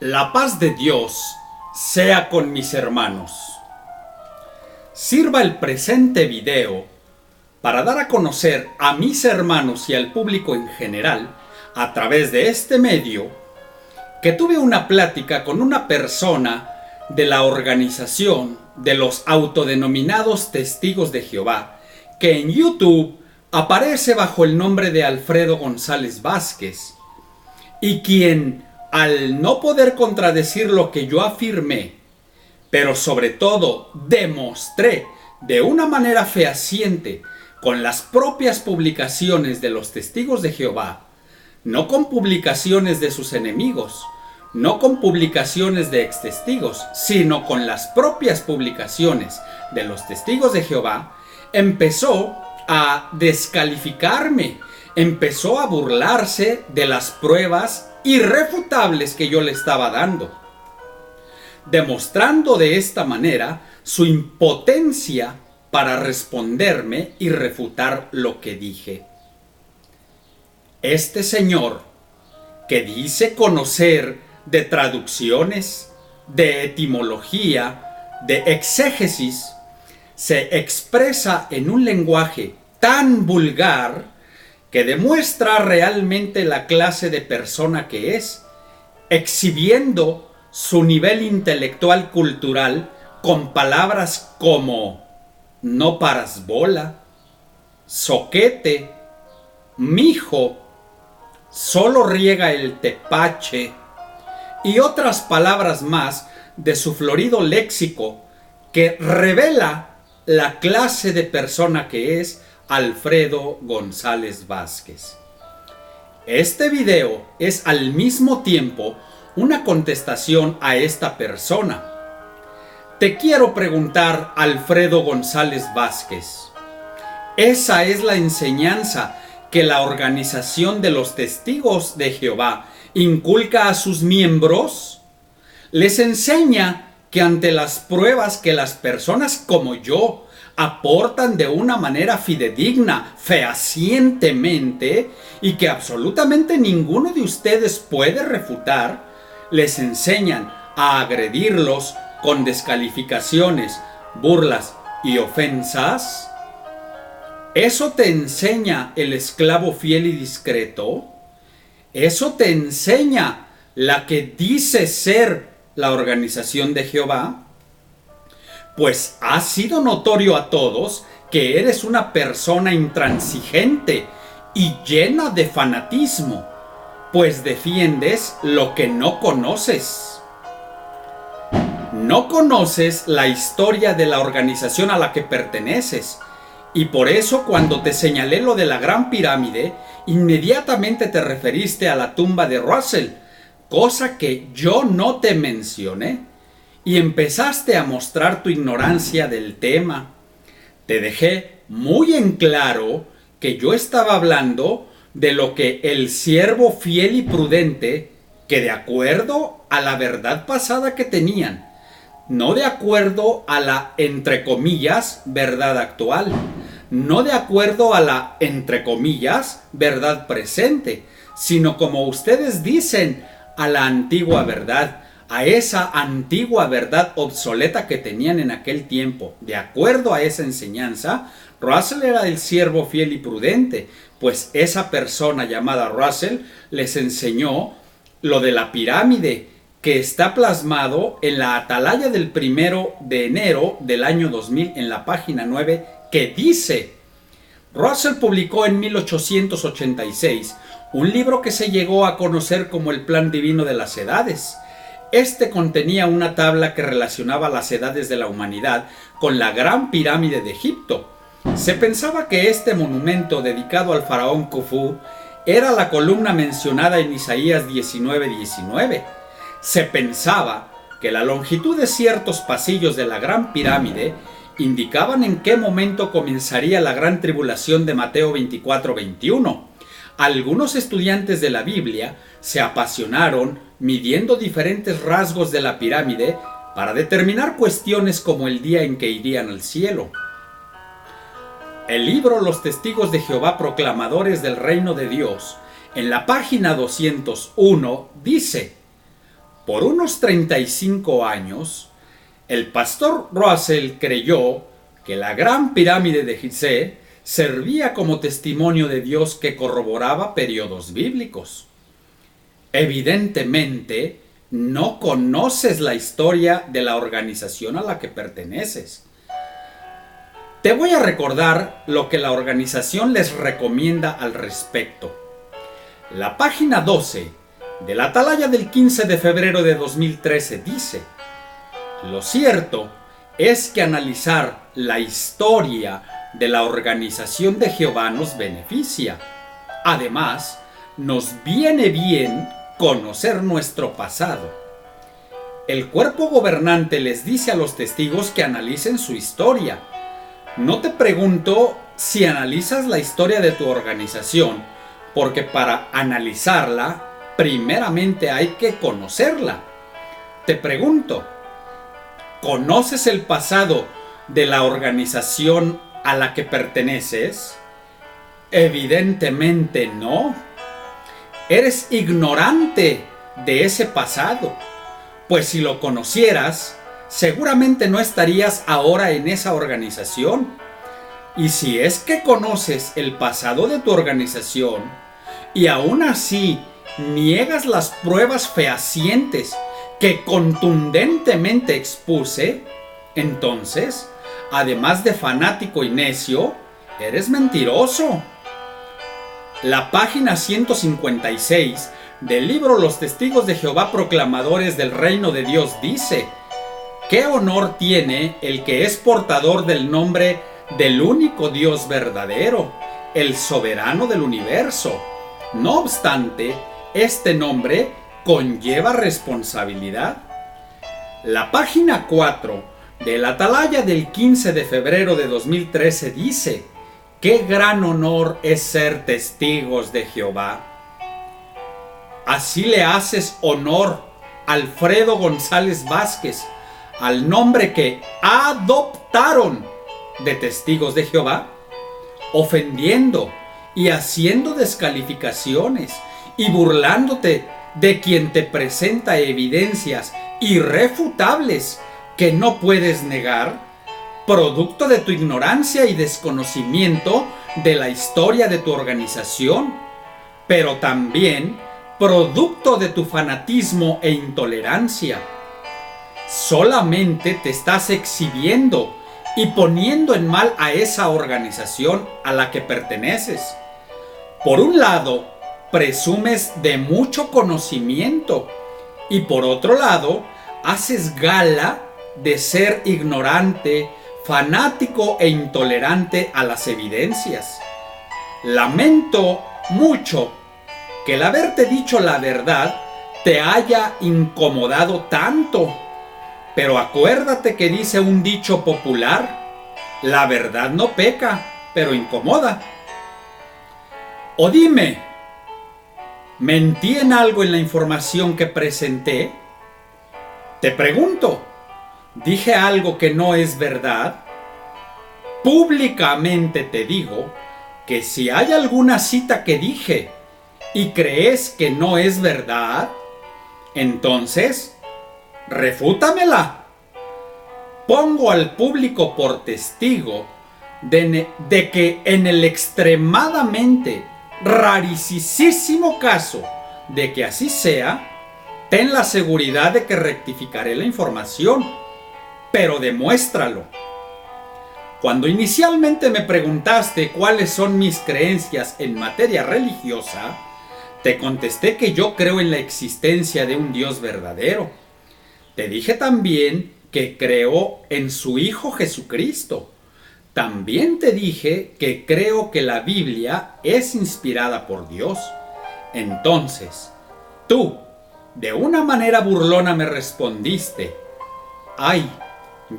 La paz de Dios sea con mis hermanos. Sirva el presente video para dar a conocer a mis hermanos y al público en general, a través de este medio, que tuve una plática con una persona de la organización de los autodenominados Testigos de Jehová, que en YouTube aparece bajo el nombre de Alfredo González Vázquez, y quien, al no poder contradecir lo que yo afirmé, pero sobre todo demostré de una manera fehaciente con las propias publicaciones de los Testigos de Jehová, no con publicaciones de sus enemigos, no con publicaciones de extestigos, sino con las propias publicaciones de los Testigos de Jehová, empezó a descalificarme, empezó a burlarse de las pruebas irrefutables que yo le estaba dando, demostrando de esta manera su impotencia para responderme y refutar lo que dije. Este señor, que dice conocer de traducciones, de etimología, de exégesis, se expresa en un lenguaje tan vulgar que demuestra realmente la clase de persona que es, exhibiendo su nivel intelectual cultural con palabras como no paras bola, soquete, mijo, solo riega el tepache y otras palabras más de su florido léxico que revela la clase de persona que es Alfredo González Vázquez. Este video es al mismo tiempo una contestación a esta persona. Te quiero preguntar, Alfredo González Vázquez, ¿esa es la enseñanza que la organización de los Testigos de Jehová inculca a sus miembros? Les enseña que ante las pruebas que las personas como yo aportan de una manera fidedigna, fehacientemente, y que absolutamente ninguno de ustedes puede refutar, les enseñan a agredirlos con descalificaciones, burlas y ofensas. ¿Eso te enseña el esclavo fiel y discreto? ¿Eso te enseña la que dice ser la organización de Jehová? Pues ha sido notorio a todos que eres una persona intransigente y llena de fanatismo, pues defiendes lo que no conoces. No conoces la historia de la organización a la que perteneces, y por eso cuando te señalé lo de la Gran Pirámide, inmediatamente te referiste a la tumba de Russell, cosa que yo no te mencioné. Y empezaste a mostrar tu ignorancia del tema. Te dejé muy en claro que yo estaba hablando de lo que el siervo fiel y prudente, que de acuerdo a la verdad pasada que tenían, no de acuerdo a la, entre comillas, verdad actual, no de acuerdo a la, entre comillas, verdad presente, sino como ustedes dicen, a la antigua verdad, a esa antigua verdad obsoleta que tenían en aquel tiempo. De acuerdo a esa enseñanza, Russell era el siervo fiel y prudente, pues esa persona llamada Russell les enseñó lo de la pirámide, que está plasmado en la atalaya del 1 de enero del año 2000 en la página 9, que dice: Russell publicó en 1886 un libro que se llegó a conocer como el Plan Divino de las Edades. Este contenía una tabla que relacionaba las edades de la humanidad con la Gran Pirámide de Egipto. Se pensaba que este monumento dedicado al faraón Khufu era la columna mencionada en Isaías 19:19. Se pensaba que la longitud de ciertos pasillos de la Gran Pirámide indicaban en qué momento comenzaría la gran tribulación de Mateo 24:21. Algunos estudiantes de la Biblia se apasionaron midiendo diferentes rasgos de la pirámide para determinar cuestiones como el día en que irían al cielo. El libro Los Testigos de Jehová Proclamadores del Reino de Dios, en la página 201, dice: Por unos 35 años, el pastor Russell creyó que la Gran Pirámide de Gizeh servía como testimonio de Dios que corroboraba periodos bíblicos. Evidentemente, no conoces la historia de la organización a la que perteneces. Te voy a recordar lo que la organización les recomienda al respecto. La página 12 de la Atalaya del 15 de febrero de 2013 dice: lo cierto es que analizar la historia de la organización de Jehová nos beneficia. Además, nos viene bien conocer nuestro pasado. El cuerpo gobernante les dice a los testigos que analicen su historia. No te pregunto si analizas la historia de tu organización, porque para analizarla, primeramente hay que conocerla. Te pregunto, ¿conoces el pasado de la organización a la que perteneces? Evidentemente no. Eres ignorante de ese pasado, pues si lo conocieras, seguramente no estarías ahora en esa organización. Y si es que conoces el pasado de tu organización y aún así niegas las pruebas fehacientes que contundentemente expuse, entonces, además de fanático y necio, eres mentiroso. La página 156 del libro Los Testigos de Jehová Proclamadores del Reino de Dios dice: ¿qué honor tiene el que es portador del nombre del único Dios verdadero, el soberano del universo? No obstante, este nombre conlleva responsabilidad. La página 4 de la Atalaya del 15 de febrero de 2013 dice: ¡qué gran honor es ser testigos de Jehová! Así le haces honor a Alfredo González Vázquez, al nombre que adoptaron de testigos de Jehová, ofendiendo y haciendo descalificaciones y burlándote de quien te presenta evidencias irrefutables que no puedes negar, producto de tu ignorancia y desconocimiento de la historia de tu organización, pero también producto de tu fanatismo e intolerancia. Solamente te estás exhibiendo y poniendo en mal a esa organización a la que perteneces. Por un lado, presumes de mucho conocimiento y por otro lado, haces gala de ser ignorante, fanático e intolerante a las evidencias. Lamento mucho que el haberte dicho la verdad te haya incomodado tanto, pero acuérdate que dice un dicho popular: la verdad no peca, pero incomoda. O dime, ¿mentí en algo en la información que presenté? Te pregunto, ¿dije algo que no es verdad? Públicamente te digo que si hay alguna cita que dije y crees que no es verdad, entonces refútamela. Pongo al público por testigo de que en el extremadamente rarísimo caso de que así sea, ten la seguridad de que rectificaré la información, pero demuéstralo. Cuando inicialmente me preguntaste cuáles son mis creencias en materia religiosa, te contesté que yo creo en la existencia de un Dios verdadero. Te dije también que creo en su Hijo Jesucristo. También te dije que creo que la Biblia es inspirada por Dios. Entonces, tú, de una manera burlona me respondiste: ay,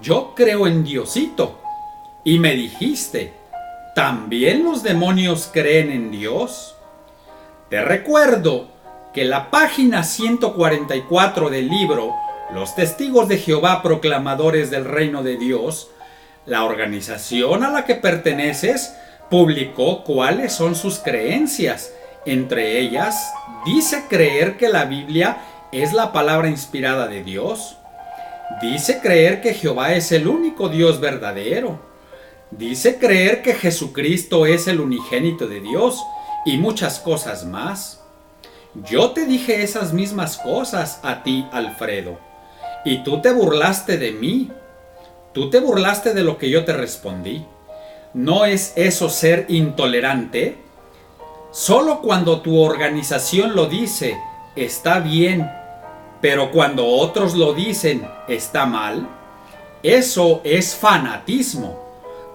yo creo en Diosito. Y me dijiste: ¿también los demonios creen en Dios? Te recuerdo que la página 144 del libro Los Testigos de Jehová Proclamadores del Reino de Dios, la organización a la que perteneces publicó cuáles son sus creencias. Entre ellas, dice creer que la Biblia es la palabra inspirada de Dios. Dice creer que Jehová es el único Dios verdadero. Dice creer que Jesucristo es el unigénito de Dios y muchas cosas más. Yo te dije esas mismas cosas a ti, Alfredo, y tú te burlaste de mí. Tú te burlaste de lo que yo te respondí. ¿No es eso ser intolerante? Solo cuando tu organización lo dice, está bien, pero cuando otros lo dicen, está mal. Eso es fanatismo.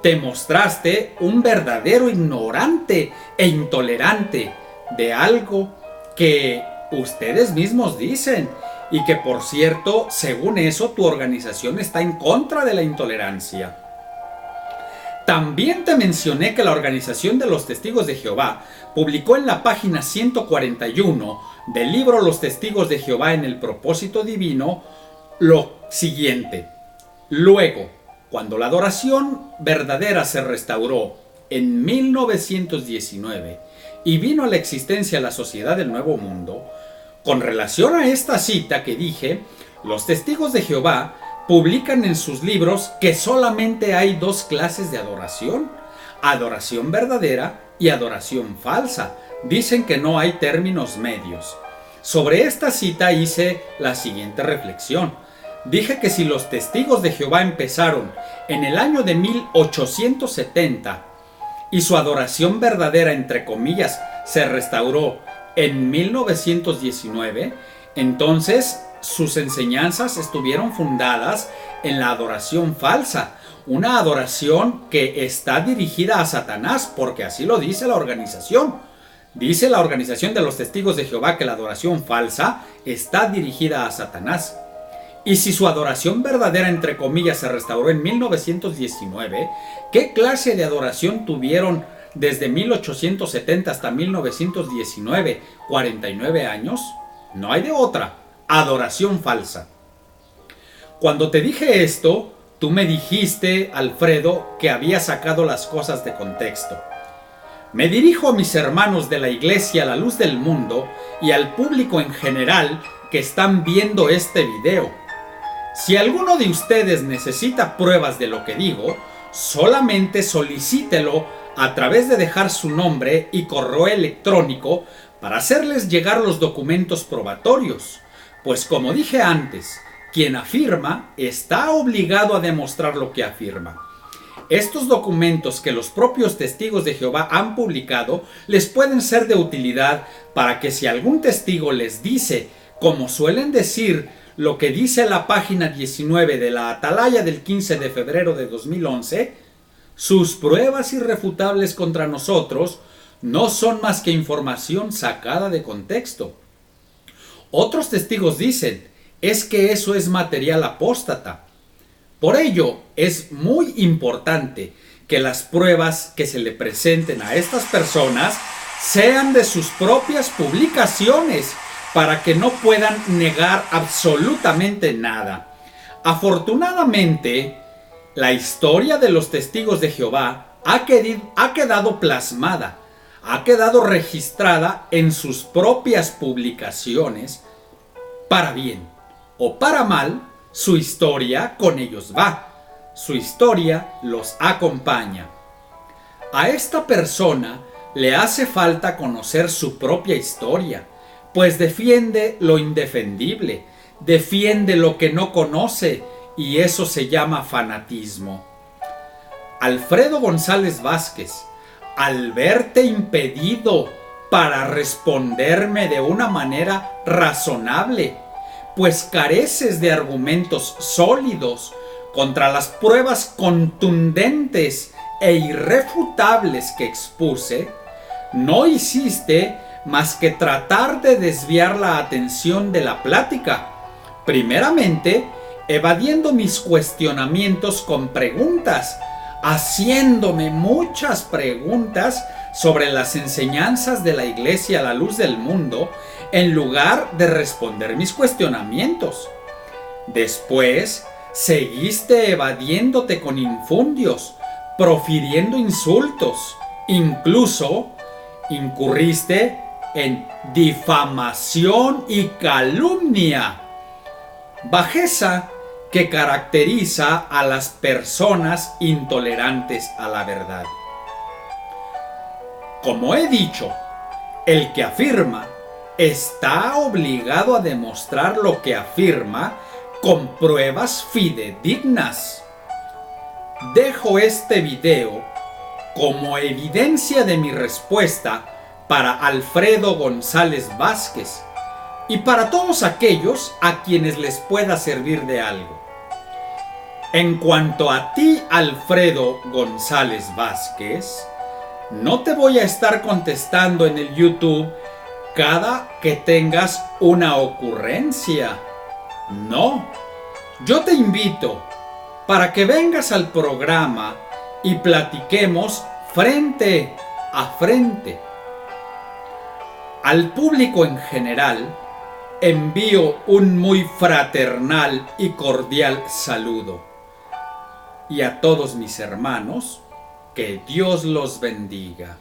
Te mostraste un verdadero ignorante e intolerante de algo que ustedes mismos dicen y que, por cierto, según eso, tu organización está en contra de la intolerancia. También te mencioné que la Organización de los Testigos de Jehová publicó en la página 141 del libro Los Testigos de Jehová en el propósito divino lo siguiente: luego, cuando la adoración verdadera se restauró en 1919 y vino a la existencia la Sociedad del Nuevo Mundo, con relación a esta cita que dije, los Testigos de Jehová publican en sus libros que solamente hay dos clases de adoración: adoración verdadera y adoración falsa. Dicen que no hay términos medios. Sobre esta cita hice la siguiente reflexión. Dije que si los Testigos de Jehová empezaron en el año de 1870 y su adoración verdadera, entre comillas, se restauró en 1919, entonces sus enseñanzas estuvieron fundadas en la adoración falsa, una adoración que está dirigida a Satanás, porque así lo dice la organización. Dice la Organización de los Testigos de Jehová que la adoración falsa está dirigida a Satanás. Y si su adoración verdadera, entre comillas, se restauró en 1919, ¿qué clase de adoración tuvieron desde 1870 hasta 1919? ¿49 años? No hay de otra. Adoración falsa. Cuando te dije esto, tú me dijiste, Alfredo, que había sacado las cosas de contexto. Me dirijo a mis hermanos de la Iglesia La Luz del Mundo y al público en general que están viendo este video. Si alguno de ustedes necesita pruebas de lo que digo, solamente solicítelo a través de dejar su nombre y correo electrónico para hacerles llegar los documentos probatorios. Pues como dije antes, quien afirma está obligado a demostrar lo que afirma. Estos documentos que los propios Testigos de Jehová han publicado les pueden ser de utilidad para que si algún testigo les dice, como suelen decir, lo que dice la página 19 de la Atalaya del 15 de febrero de 2011, sus pruebas irrefutables contra nosotros no son más que información sacada de contexto. Otros testigos dicen, es que eso es material apóstata. Por ello, es muy importante que las pruebas que se le presenten a estas personas sean de sus propias publicaciones, para que no puedan negar absolutamente nada. Afortunadamente, la historia de los Testigos de Jehová ha quedado plasmada, ha quedado registrada en sus propias publicaciones. Para bien o para mal, su historia con ellos va. Su historia los acompaña. A esta persona le hace falta conocer su propia historia, pues defiende lo indefendible, defiende lo que no conoce, y eso se llama fanatismo. Alfredo González Vázquez, al verte impedido para responderme de una manera razonable, pues careces de argumentos sólidos contra las pruebas contundentes e irrefutables que expuse, no hiciste más que tratar de desviar la atención de la plática, primeramente evadiendo mis cuestionamientos con preguntas, haciéndome muchas preguntas sobre las enseñanzas de la Iglesia La Luz del Mundo, en lugar de responder mis cuestionamientos. Después, seguiste evadiéndote con infundios, profiriendo insultos, incluso incurriste en difamación y calumnia, bajeza que caracteriza a las personas intolerantes a la verdad. Como he dicho, el que afirma está obligado a demostrar lo que afirma con pruebas fidedignas. Dejo este video como evidencia de mi respuesta para Alfredo González Vázquez y para todos aquellos a quienes les pueda servir de algo. En cuanto a ti, Alfredo González Vázquez, no te voy a estar contestando en el YouTube cada que tengas una ocurrencia. No, yo te invito para que vengas al programa y platiquemos frente a frente. Al público en general, envío un muy fraternal y cordial saludo. Y a todos mis hermanos, que Dios los bendiga.